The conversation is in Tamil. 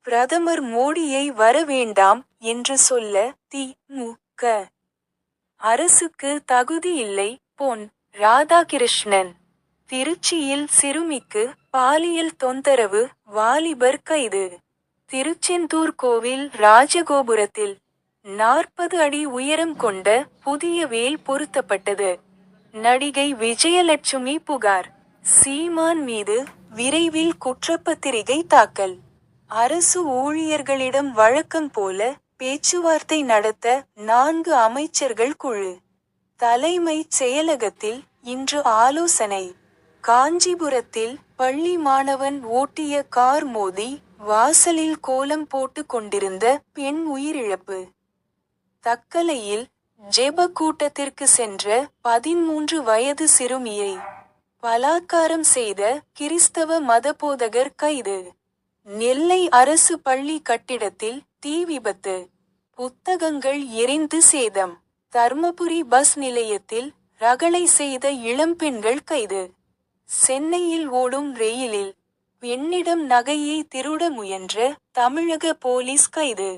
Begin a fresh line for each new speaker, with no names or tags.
பிரதமர் மோடியை வரவேண்டாம் என்று சொல்ல தி.மு.க. அரசுக்கு தகுதி இல்லை. பொன். ராதாகிருஷ்ணன். திருச்சியில் சிறுமிக்கு பாலியல் தொந்தரவு, வாலிபர் கைது. திருச்செந்தூர் கோவில் ராஜகோபுரத்தில் 40 அடி உயரம் கொண்ட புதிய வேல் பொருத்தப்பட்டது. நடிகை விஜயலட்சுமி புகார். சீமான் மீது விரைவில் குற்றப்பத்திரிகை தாக்கல். அரசு ஊழியர்களிடம் வழக்கம் போல பேச்சுவார்த்தை நடத்த 4 அமைச்சர்கள் குழு. தலைமைச் செயலகத்தில் இன்று ஆலோசனை. காஞ்சிபுரத்தில் பள்ளி மாணவன் ஓட்டிய கார் மோதி வாசலில் கோலம் போட்டு கொண்டிருந்த பெண் உயிரிழப்பு. தக்கலையில் ஜெப கூட்டத்திற்கு சென்ற 13 வயது சிறுமியை பலாத்காரம் செய்த கிறிஸ்தவ மதபோதகர் கைது. நெல்லை அரசு பள்ளி கட்டிடத்தில் தீ விபத்து. புத்தகங்கள் எரிந்து சேதம். தர்மபுரி பஸ் நிலையத்தில் ரகளை செய்த இளம்பெண்கள் கைது. சென்னையில் ஓடும் ரெயிலில் பெண்ணிடம் நகையை திருட முயன்ற தமிழக போலீஸ் கைது.